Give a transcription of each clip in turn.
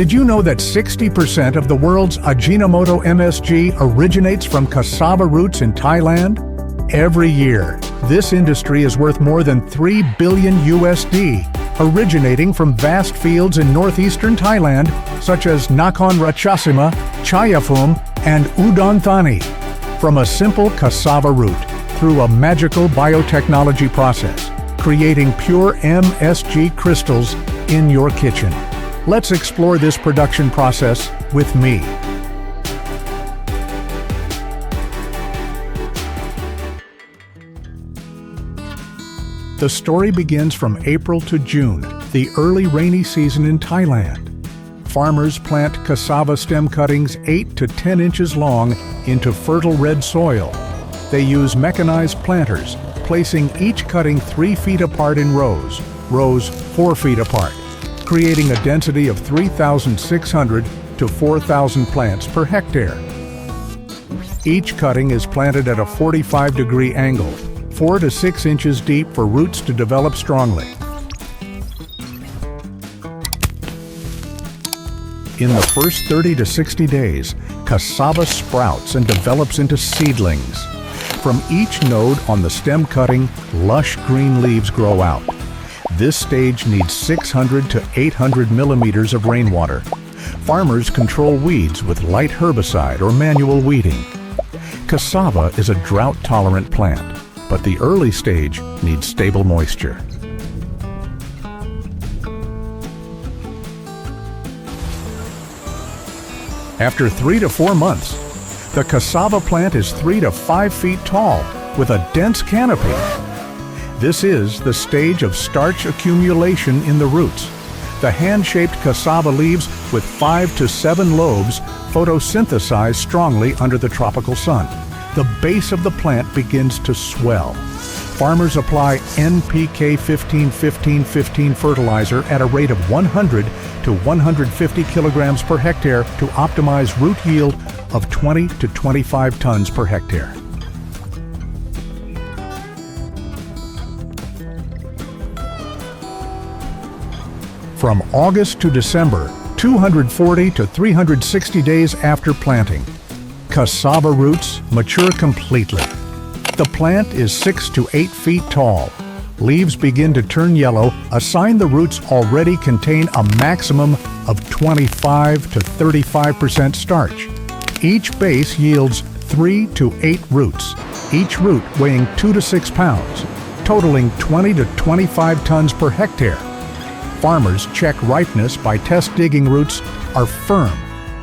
Did you know that 60% of the world's Ajinomoto MSG originates from cassava roots in Thailand? Every year, this industry is worth more than $3 billion USD, originating from vast fields in northeastern Thailand, such as Nakhon Ratchasima, Chaiyaphum, and Udon Thani. From a simple cassava root through a magical biotechnology process, creating pure MSG crystals in your kitchen. Let's explore this production process with me. The story begins from April to June, the early rainy season in Thailand. Farmers plant cassava stem cuttings 8 to 10 inches long into fertile red soil. They use mechanized planters, placing each cutting 3 feet apart in rows 4 feet apart, creating a density of 3,600 to 4,000 plants per hectare. Each cutting is planted at a 45-degree angle, 4 to 6 inches deep for roots to develop strongly. In the first 30 to 60 days, cassava sprouts and develops into seedlings. From each node on the stem cutting, lush green leaves grow out. This stage needs 600 to 800 millimeters of rainwater. Farmers control weeds with light herbicide or manual weeding. Cassava is a drought-tolerant plant, but the early stage needs stable moisture. After 3 to 4 months, the cassava plant is 3 to 5 feet tall with a dense canopy. This is the stage of starch accumulation in the roots. The hand-shaped cassava leaves with 5 to 7 lobes photosynthesize strongly under the tropical sun. The base of the plant begins to swell. Farmers apply NPK 15-15-15 fertilizer at a rate of 100 to 150 kilograms per hectare to optimize root yield of 20 to 25 tons per hectare. From August to December, 240 to 360 days after planting, cassava roots mature completely. The plant is 6 to 8 feet tall. Leaves begin to turn yellow, a sign the roots already contain a maximum of 25 to 35% starch. Each base yields 3 to 8 roots, each root weighing 2 to 6 pounds, totaling 20 to 25 tons per hectare. Farmers check ripeness by test digging. Roots are firm,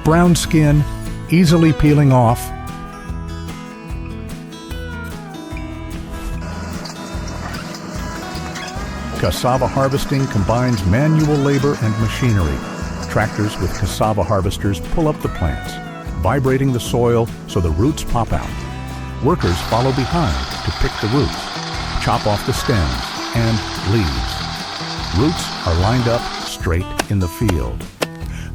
brown skin, easily peeling off. Cassava harvesting combines manual labor and machinery. Tractors with cassava harvesters pull up the plants, vibrating the soil so the roots pop out. Workers follow behind to pick the roots, chop off the stems and leaves. Roots are lined up straight in the field.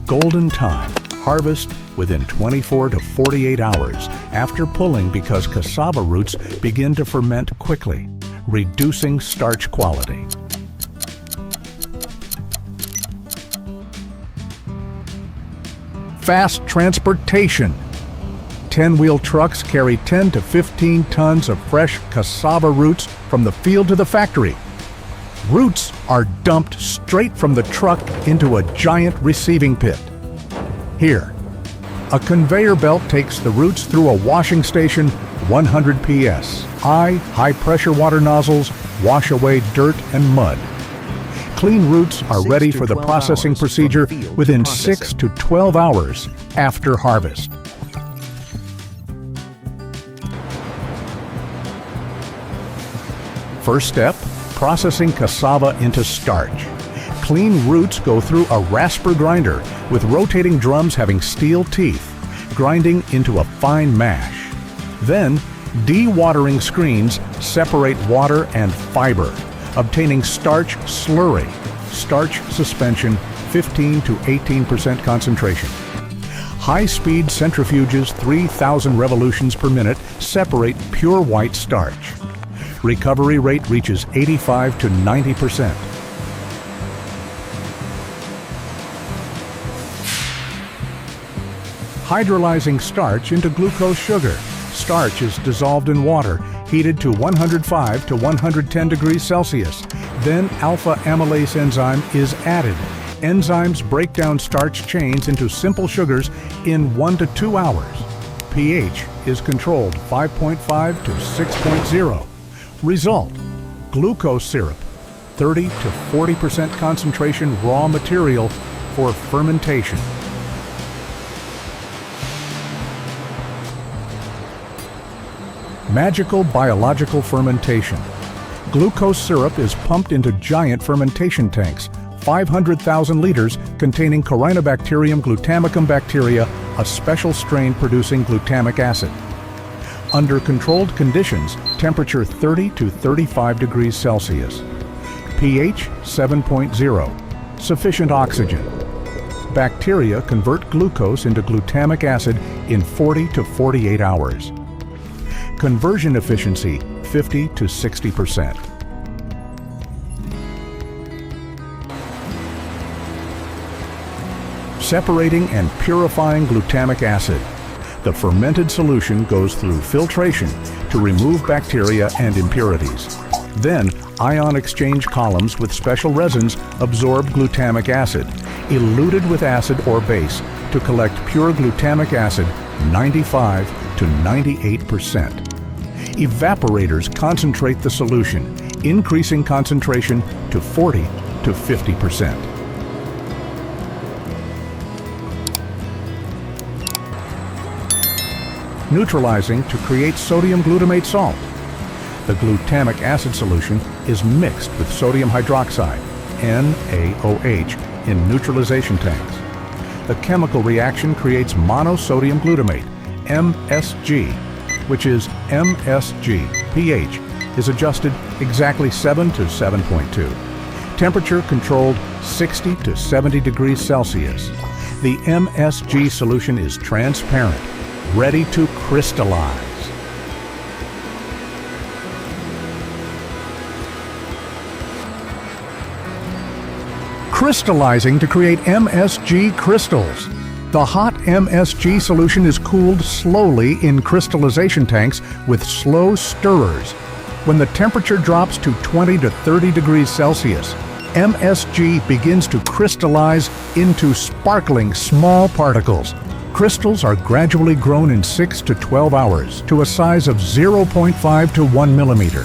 Golden time, harvest within 24 to 48 hours after pulling because cassava roots begin to ferment quickly, reducing starch quality. Fast transportation. 10-wheel trucks carry 10 to 15 tons of fresh cassava roots from the field to the factory. Roots are dumped straight from the truck into a giant receiving pit. Here, a conveyor belt takes the roots through a washing station, 100 PS. High-pressure water nozzles wash away dirt and mud. Clean roots are ready for the processing procedure within 6 to 12 hours after harvest. First step, processing cassava into starch. Clean roots go through a rasper grinder with rotating drums having steel teeth, grinding into a fine mash. Then, dewatering screens separate water and fiber, obtaining starch slurry, starch suspension, 15 to 18% concentration. High-speed centrifuges, 3,000 revolutions per minute, separate pure white starch. Recovery rate reaches 85 to 90%. hydrolyzing starch into glucose sugar. Starch is dissolved in water, heated to 105 to 110 degrees Celsius. Then alpha amylase enzyme is added. Enzymes break down starch chains into simple sugars in 1 to 2 hours. pH is controlled 5.5 to 6.0. Result: glucose syrup, 30 to 40% concentration raw material for fermentation. Magical biological fermentation. Glucose syrup is pumped into giant fermentation tanks, 500,000 liters, containing Corynebacterium glutamicum bacteria, a special strain producing glutamic acid. Under controlled conditions, temperature 30 to 35 degrees Celsius. pH 7.0. Sufficient oxygen. Bacteria convert glucose into glutamic acid in 40 to 48 hours. Conversion efficiency 50 to 60%. Separating and purifying glutamic acid. The fermented solution goes through filtration to remove bacteria and impurities. Then, ion exchange columns with special resins absorb glutamic acid, eluted with acid or base, to collect pure glutamic acid 95 to 98%. Evaporators concentrate the solution, increasing concentration to 40 to 50%. Neutralizing to create sodium glutamate salt. The glutamic acid solution is mixed with sodium hydroxide, NaOH, in neutralization tanks. The chemical reaction creates monosodium glutamate, MSG, which is MSG. pH is adjusted exactly 7 to 7.2. Temperature controlled 60 to 70 degrees Celsius. The MSG solution is transparent, ready to crystallize. Crystallizing to create MSG crystals. The hot MSG solution is cooled slowly in crystallization tanks with slow stirrers. When the temperature drops to 20 to 30 degrees Celsius, MSG begins to crystallize into sparkling small particles. Crystals are gradually grown in 6 to 12 hours to a size of 0.5 to 1 millimeter.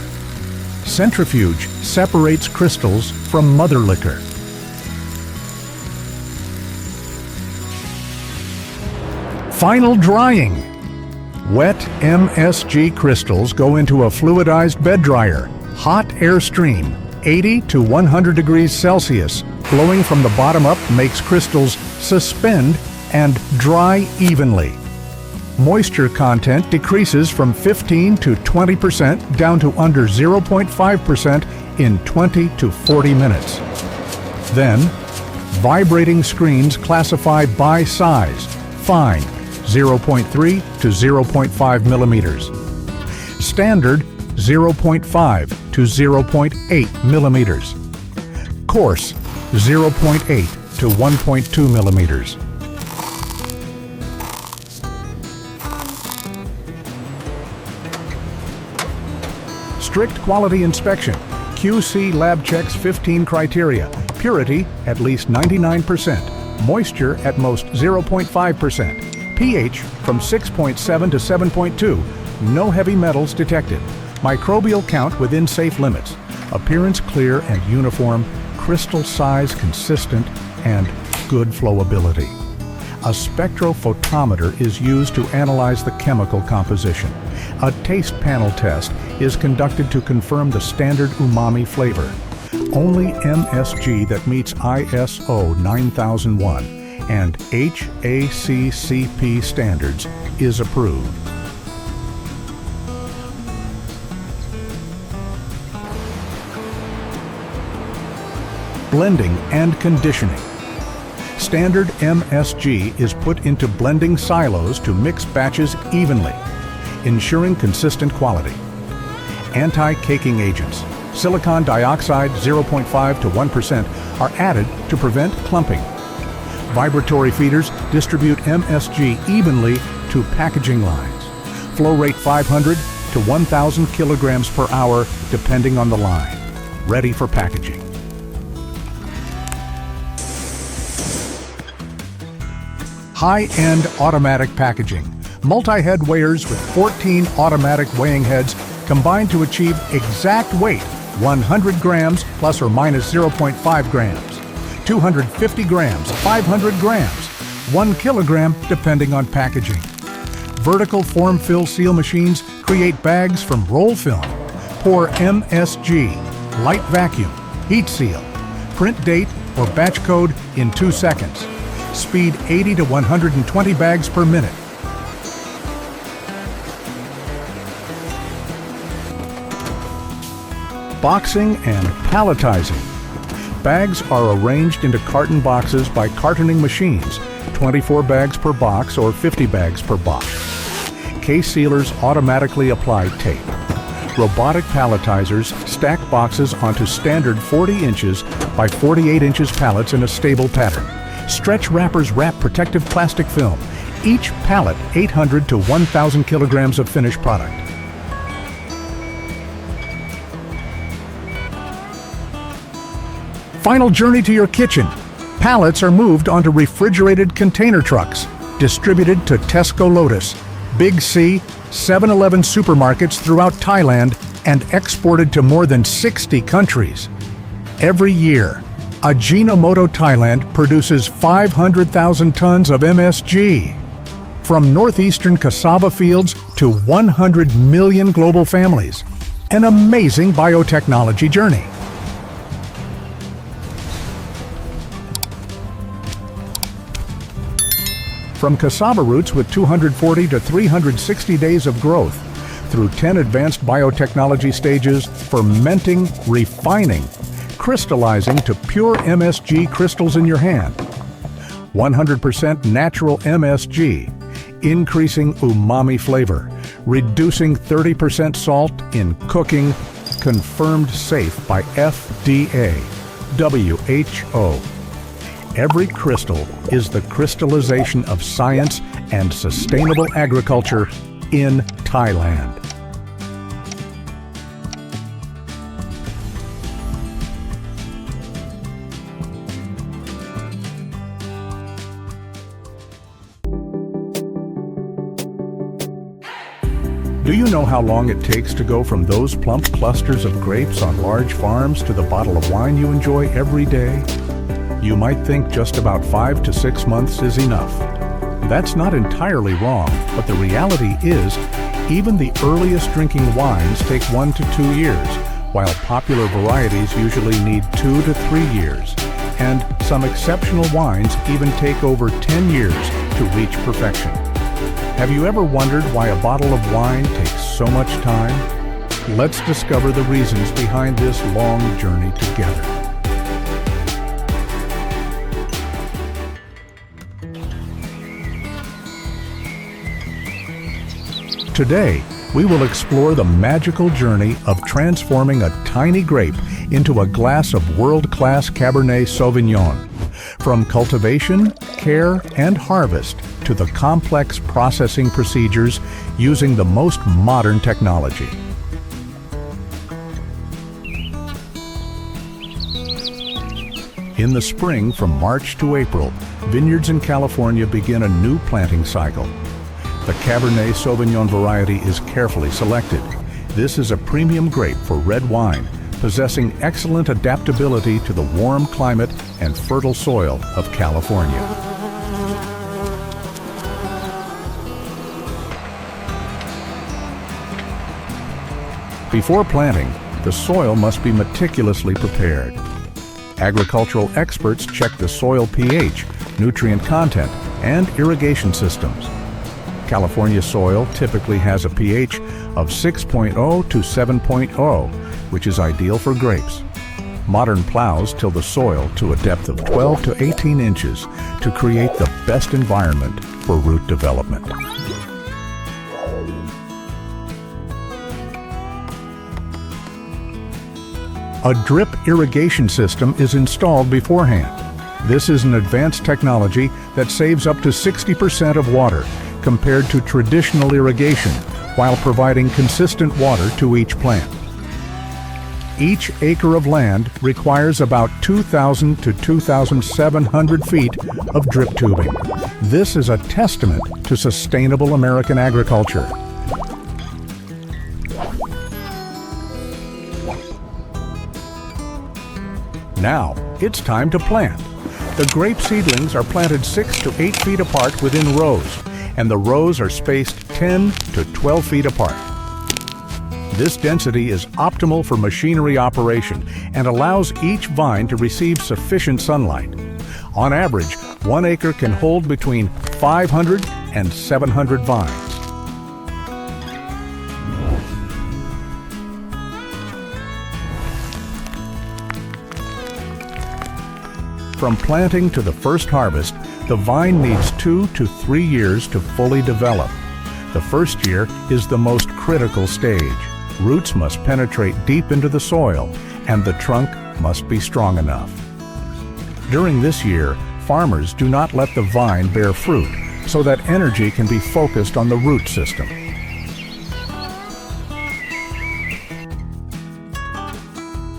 Centrifuge separates crystals from mother liquor. Final drying. Wet MSG crystals go into a fluidized bed dryer. Hot air stream, 80 to 100 degrees Celsius, blowing from the bottom up makes crystals suspend and dry evenly. Moisture content decreases from 15 to 20% down to under 0.5% in 20 to 40 minutes. Then, vibrating screens classify by size, fine, 0.3 to 0.5 millimeters. Standard, 0.5 to 0.8 millimeters. Coarse, 0.8 to 1.2 millimeters. Strict quality inspection. QC lab checks 15 criteria. Purity at least 99%. Moisture at most 0.5%. pH from 6.7 to 7.2. No heavy metals detected. Microbial count within safe limits. Appearance clear and uniform. Crystal size consistent and good flowability. A spectrophotometer is used to analyze the chemical composition. A taste panel test is conducted to confirm the standard umami flavor. Only MSG that meets ISO 9001 and HACCP standards is approved. Blending and conditioning. Standard MSG is put into blending silos to mix batches evenly, ensuring consistent quality. Anti-caking agents, silicon dioxide 0.5 to 1%, are added to prevent clumping. Vibratory feeders distribute MSG evenly to packaging lines. Flow rate 500 to 1,000 kilograms per hour depending on the line. Ready for packaging. High-end automatic packaging. Multi-head weighers with 14 automatic weighing heads combine to achieve exact weight, 100 grams plus or minus 0.5 grams, 250 grams, 500 grams, 1 kilogram depending on packaging. Vertical form-fill seal machines create bags from roll film. Pour MSG, light vacuum, heat seal, print date or batch code in 2 seconds. Speed 80 to 120 bags per minute. Boxing and palletizing. Bags are arranged into carton boxes by cartoning machines, 24 bags per box or 50 bags per box. Case sealers automatically apply tape. Robotic palletizers stack boxes onto standard 40 inches by 48 inches pallets in a stable pattern. Stretch wrappers wrap protective plastic film. Each pallet 800 to 1,000 kilograms of finished product. Final journey to your kitchen. Pallets are moved onto refrigerated container trucks, distributed to Tesco Lotus, Big C, 7-Eleven supermarkets throughout Thailand, and exported to more than 60 countries. Every year, Ajinomoto Thailand produces 500,000 tons of MSG. From northeastern cassava fields to 100 million global families. An amazing biotechnology journey. From cassava roots with 240 to 360 days of growth, through 10 advanced biotechnology stages, fermenting, refining, crystallizing to pure MSG crystals in your hand. 100% natural MSG, increasing umami flavor, reducing 30% salt in cooking, confirmed safe by FDA, WHO. Every crystal is the crystallization of science and sustainable agriculture in Thailand. Do you know how long it takes to go from those plump clusters of grapes on large farms to the bottle of wine you enjoy every day? You might think just about 5 to 6 months is enough. That's not entirely wrong, but the reality is, even the earliest drinking wines take 1 to 2 years, while popular varieties usually need 2 to 3 years. And some exceptional wines even take over 10 years to reach perfection. Have you ever wondered why a bottle of wine takes so much time? Let's discover the reasons behind this long journey together. Today, we will explore the magical journey of transforming a tiny grape into a glass of world-class Cabernet Sauvignon. From cultivation, care, and harvest to the complex processing procedures using the most modern technology. In the spring, from March to April, vineyards in California begin a new planting cycle. The Cabernet Sauvignon variety is carefully selected. This is a premium grape for red wine, possessing excellent adaptability to the warm climate and fertile soil of California. Before planting, the soil must be meticulously prepared. Agricultural experts check the soil pH, nutrient content, and irrigation systems. California soil typically has a pH of 6.0 to 7.0, which is ideal for grapes. Modern plows till the soil to a depth of 12 to 18 inches to create the best environment for root development. A drip irrigation system is installed beforehand. This is an advanced technology that saves up to 60% of water compared to traditional irrigation, while providing consistent water to each plant. Each acre of land requires about 2,000 to 2,700 feet of drip tubing. This is a testament to sustainable American agriculture. Now, it's time to plant. The grape seedlings are planted 6 to 8 feet apart within rows, and the rows are spaced 10 to 12 feet apart. This density is optimal for machinery operation and allows each vine to receive sufficient sunlight. On average, 1 acre can hold between 500 and 700 vines. From planting to the first harvest, the vine needs 2 to 3 years to fully develop. The first year is the most critical stage. Roots must penetrate deep into the soil, and the trunk must be strong enough. During this year, farmers do not let the vine bear fruit, so that energy can be focused on the root system.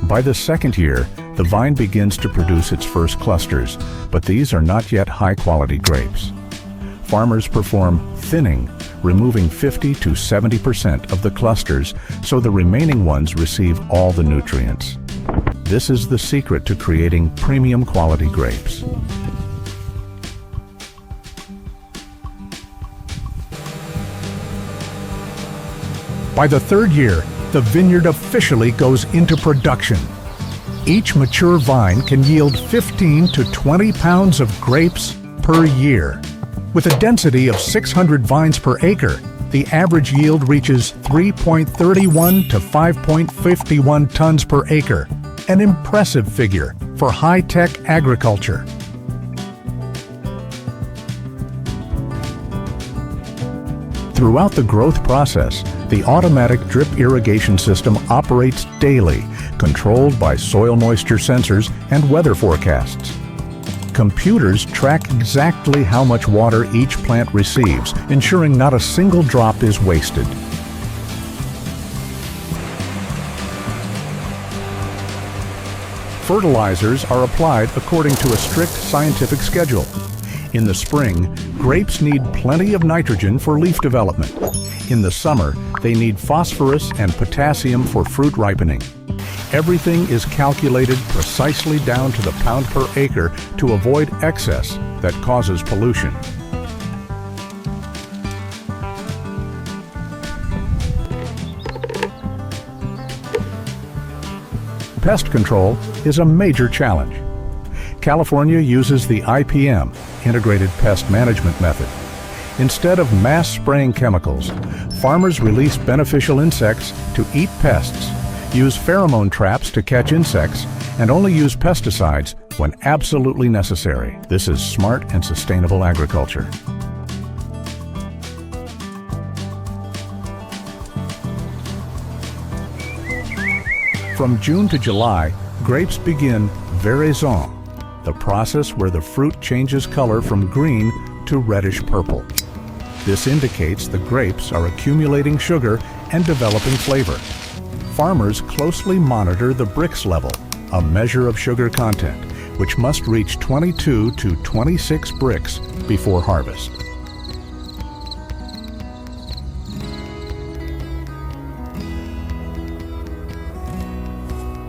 By the second year, the vine begins to produce its first clusters, but these are not yet high-quality grapes. Farmers perform thinning, removing 50 to 70% of the clusters so the remaining ones receive all the nutrients. This is the secret to creating premium quality grapes. By the third year, the vineyard officially goes into production. Each mature vine can yield 15 to 20 pounds of grapes per year. With a density of 600 vines per acre, the average yield reaches 3.31 to 5.51 tons per acre, an impressive figure for high-tech agriculture. Throughout the growth process, the automatic drip irrigation system operates daily, controlled by soil moisture sensors and weather forecasts. Computers track exactly how much water each plant receives, ensuring not a single drop is wasted. Fertilizers are applied according to a strict scientific schedule. In the spring, grapes need plenty of nitrogen for leaf development. In the summer, they need phosphorus and potassium for fruit ripening. Everything is calculated precisely down to the pound per acre to avoid excess that causes pollution. Pest control is a major challenge. California uses the IPM, Integrated Pest Management Method. Instead of mass spraying chemicals, farmers release beneficial insects to eat pests, use pheromone traps to catch insects, and only use pesticides when absolutely necessary. This is smart and sustainable agriculture. From June to July, grapes begin veraison, the process where the fruit changes color from green to reddish purple. This indicates the grapes are accumulating sugar and developing flavor. Farmers closely monitor the Brix level, a measure of sugar content, which must reach 22 to 26 Brix before harvest.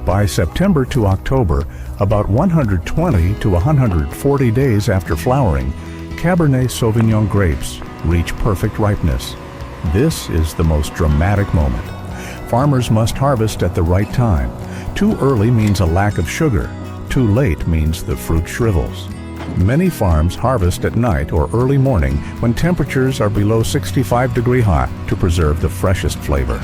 By September to October, about 120 to 140 days after flowering, Cabernet Sauvignon grapes reach perfect ripeness. This is the most dramatic moment. Farmers must harvest at the right time. Too early means a lack of sugar. Too late means the fruit shrivels. Many farms harvest at night or early morning when temperatures are below 65-degree hot to preserve the freshest flavor.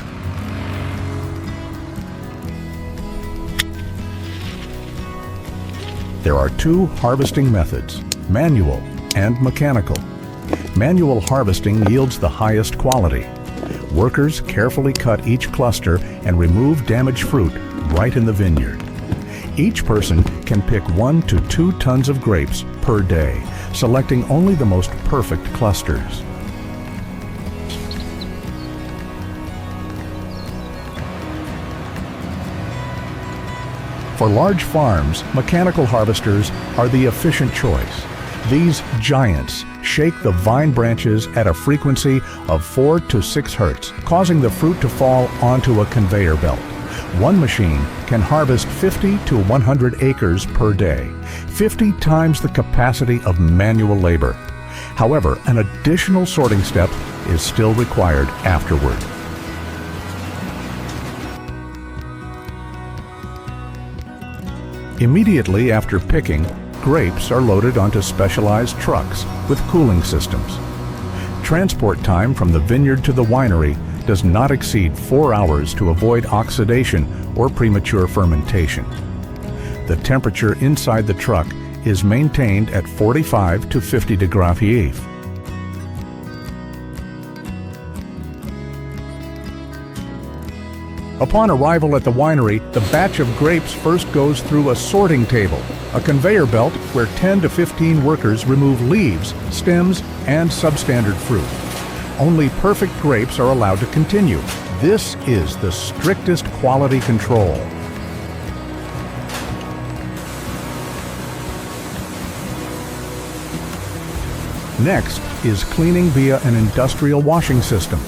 There are two harvesting methods, manual and mechanical. Manual harvesting yields the highest quality. Workers carefully cut each cluster and remove damaged fruit right in the vineyard. Each person can pick 1 to 2 tons of grapes per day, selecting only the most perfect clusters. For large farms, mechanical harvesters are the efficient choice. These giants shake the vine branches at a frequency of 4 to 6 hertz, causing the fruit to fall onto a conveyor belt. One machine can harvest 50 to 100 acres per day, 50 times the capacity of manual labor. However, an additional sorting step is still required afterward. Immediately after picking, grapes are loaded onto specialized trucks with cooling systems. Transport time from the vineyard to the winery does not exceed 4 hours to avoid oxidation or premature fermentation. The temperature inside the truck is maintained at 45 to 50 degrees Fahrenheit. Upon arrival at the winery, the batch of grapes first goes through a sorting table, a conveyor belt where 10 to 15 workers remove leaves, stems, and substandard fruit. Only perfect grapes are allowed to continue. This is the strictest quality control. Next is cleaning via an industrial washing system.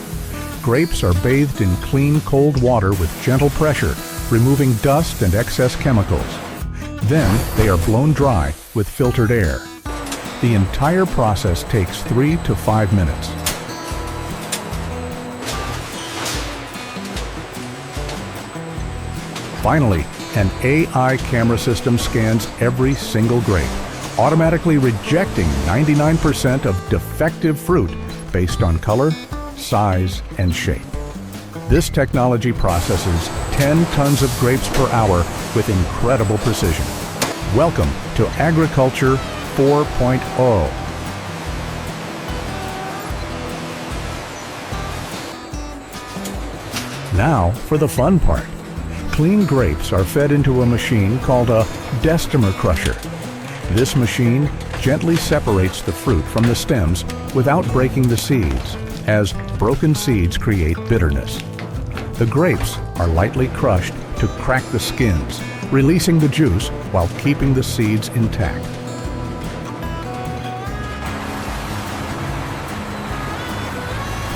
Grapes are bathed in clean, cold water with gentle pressure, removing dust and excess chemicals. Then they are blown dry with filtered air. The entire process takes 3 to 5 minutes. Finally, an AI camera system scans every single grape, automatically rejecting 99% of defective fruit based on color, size, and shape. This technology processes 10 tons of grapes per hour with incredible precision. Welcome to Agriculture 4.0. Now for the fun part. Clean grapes are fed into a machine called a destamer crusher. This machine gently separates the fruit from the stems without breaking the seeds, as broken seeds create bitterness. The grapes are lightly crushed to crack the skins, releasing the juice while keeping the seeds intact.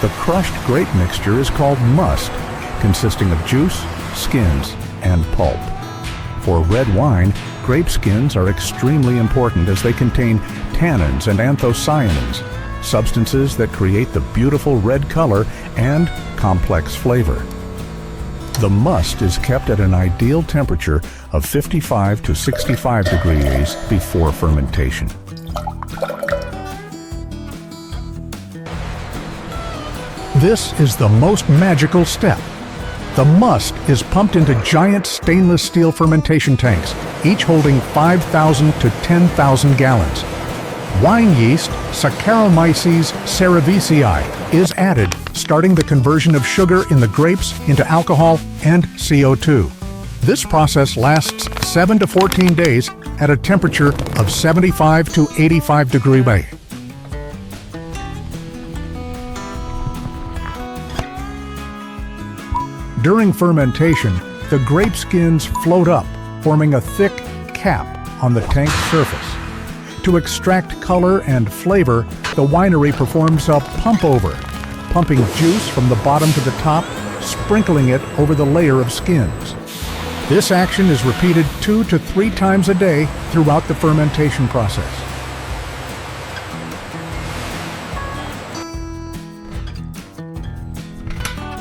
The crushed grape mixture is called must, consisting of juice, skins, and pulp. For red wine, grape skins are extremely important as they contain tannins and anthocyanins, substances that create the beautiful red color and complex flavor. The must is kept at an ideal temperature of 55 to 65 degrees before fermentation. This is the most magical step. The must is pumped into giant stainless steel fermentation tanks, each holding 5,000 to 10,000 gallons. Wine yeast, Saccharomyces cerevisiae, is added, starting the conversion of sugar in the grapes into alcohol and CO2. This process lasts 7 to 14 days at a temperature of 75 to 85 degrees Fahrenheit. During fermentation, the grape skins float up, forming a thick cap on the tank surface. To extract color and flavor, the winery performs a pump-over, pumping juice from the bottom to the top, sprinkling it over the layer of skins. This action is repeated 2 to 3 times a day throughout the fermentation process.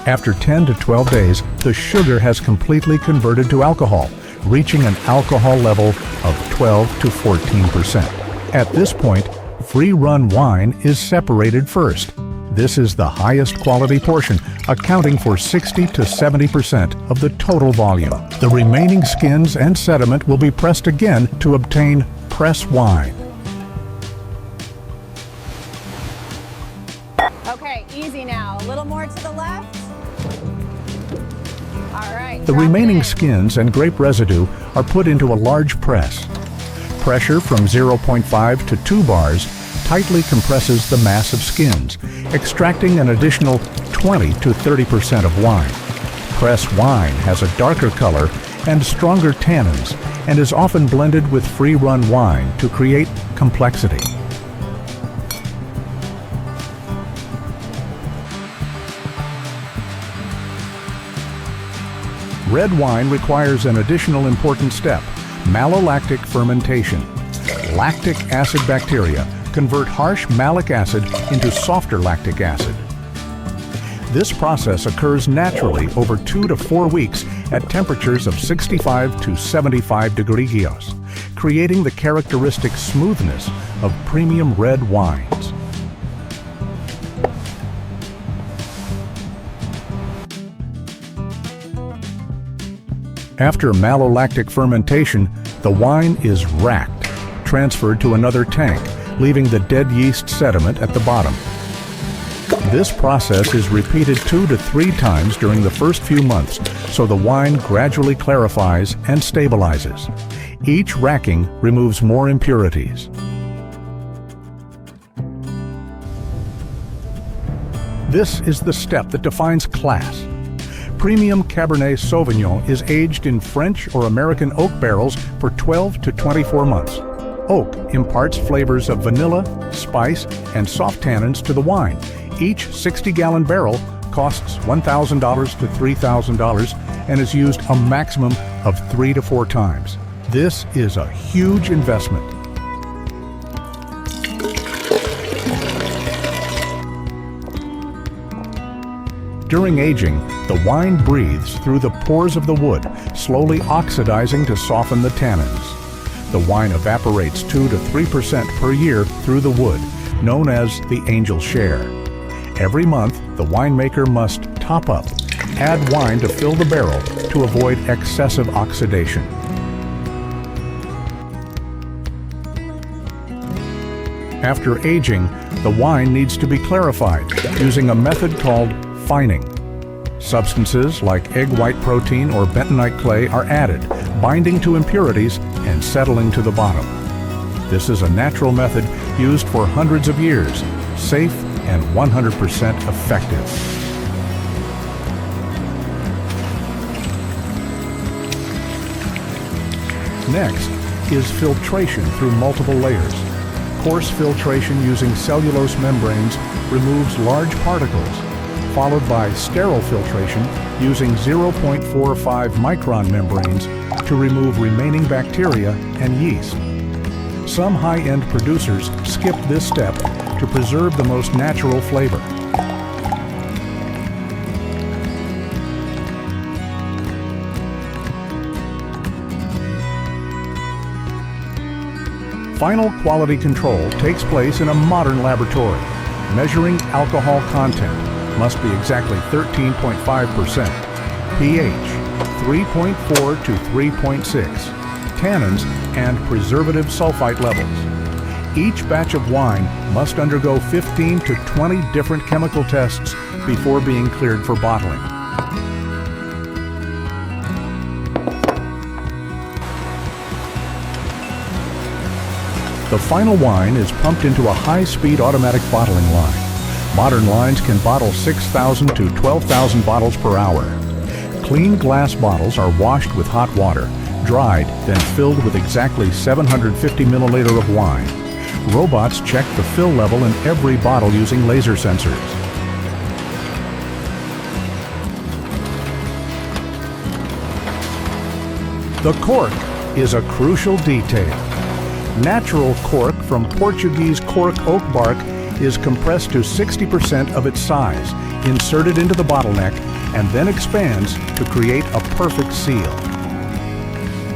After 10 to 12 days, the sugar has completely converted to alcohol, reaching an alcohol level of 12 to 14%. At this point, free-run wine is separated first. This is the highest quality portion, accounting for 60 to 70% of the total volume. The remaining skins and sediment will be pressed again to obtain press wine. Okay, easy now. A little more to the left. All The remaining skins and grape residue are put into a large press. Pressure from 0.5 to 2 bars tightly compresses the mass of skins, extracting an additional 20 to 30% of wine. Pressed wine has a darker color and stronger tannins and is often blended with free-run wine to create complexity. Red wine requires an additional important step, malolactic fermentation. Lactic acid bacteria convert harsh malic acid into softer lactic acid. This process occurs naturally over 2 to 4 weeks at temperatures of 65 to 75 degrees Celsius, creating the characteristic smoothness of premium red wines. After malolactic fermentation, the wine is racked, transferred to another tank, leaving the dead yeast sediment at the bottom. This process is repeated 2 to 3 times during the first few months, so the wine gradually clarifies and stabilizes. Each racking removes more impurities. This is the step that defines class. Premium Cabernet Sauvignon is aged in French or American oak barrels for 12 to 24 months. Oak imparts flavors of vanilla, spice, and soft tannins to the wine. Each 60-gallon barrel costs $1,000 to $3,000 and is used a maximum of 3 to 4 times. This is a huge investment. During aging, the wine breathes through the pores of the wood, slowly oxidizing to soften the tannins. The wine evaporates 2 to 3% per year through the wood, known as the angel share. Every month, the winemaker must top up, add wine to fill the barrel to avoid excessive oxidation. After aging, the wine needs to be clarified using a method called fining. Substances like egg white protein or bentonite clay are added, binding to impurities and settling to the bottom. This is a natural method used for hundreds of years, safe and 100% effective. Next is filtration through multiple layers. Coarse filtration using cellulose membranes removes large particles, followed by sterile filtration using 0.45 micron membranes to remove remaining bacteria and yeast. Some high-end producers skip this step to preserve the most natural flavor. Final quality control takes place in a modern laboratory. Measuring alcohol content must be exactly 13.5%, pH 3.4 to 3.6, tannins and preservative sulfite levels. Each batch of wine must undergo 15 to 20 different chemical tests before being cleared for bottling. The final wine is pumped into a high-speed automatic bottling line. Modern lines can bottle 6,000 to 12,000 bottles per hour. Clean glass bottles are washed with hot water, dried, then filled with exactly 750 milliliter of wine. Robots check the fill level in every bottle using laser sensors. The cork is a crucial detail. Natural cork from Portuguese cork oak bark is compressed to 60% of its size, inserted into the bottleneck, and then expands to create a perfect seal.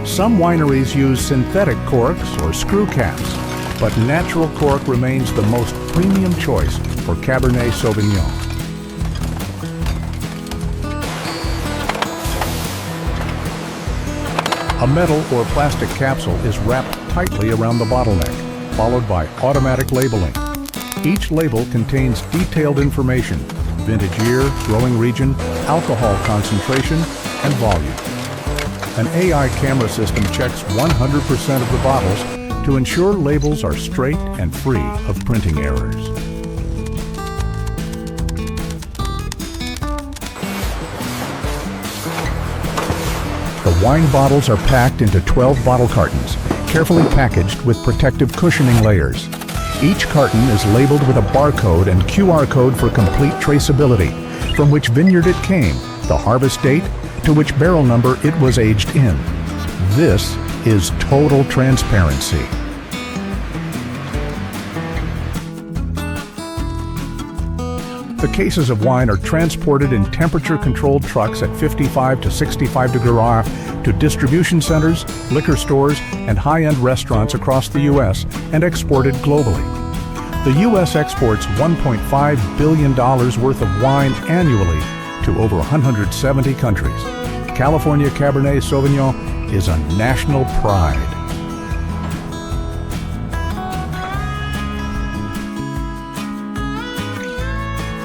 Some wineries use synthetic corks or screw caps, but natural cork remains the most premium choice for Cabernet Sauvignon. A metal or plastic capsule is wrapped tightly around the bottleneck, followed by automatic labeling. Each label contains detailed information: vintage year, growing region, alcohol concentration, and volume. An AI camera system checks 100% of the bottles to ensure labels are straight and free of printing errors. The wine bottles are packed into 12 bottle cartons, carefully packaged with protective cushioning layers. Each carton is labeled with a barcode and QR code for complete traceability, from which vineyard it came, the harvest date, to which barrel number it was aged in. This is total transparency. The cases of wine are transported in temperature-controlled trucks at 55 to 65 degrees Fahrenheit to distribution centers, liquor stores, and high-end restaurants across the U.S. and exported globally. The U.S. exports $1.5 billion worth of wine annually to over 170 countries. California Cabernet Sauvignon is a national pride.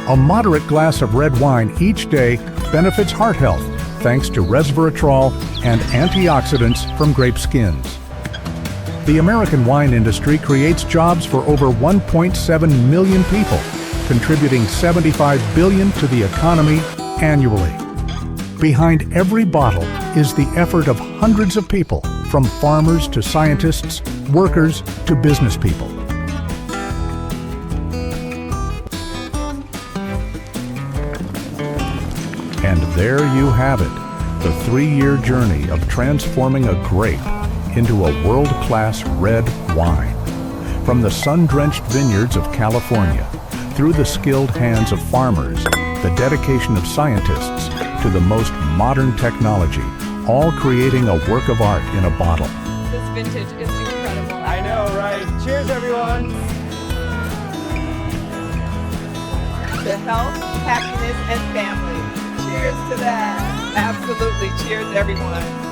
A moderate glass of red wine each day benefits heart health thanks to resveratrol and antioxidants from grape skins. The American wine industry creates jobs for over 1.7 million people, contributing $75 billion to the economy annually. Behind every bottle is the effort of hundreds of people, from farmers to scientists, workers to business people. And there you have it, the 3-year journey of transforming a grape into a world-class red wine. From the sun-drenched vineyards of California, through the skilled hands of farmers, the dedication of scientists, to the most modern technology, all creating a work of art in a bottle. This vintage is incredible. I know, right? Cheers, everyone! To health, happiness, and family. Cheers to that. Absolutely. Cheers, everyone.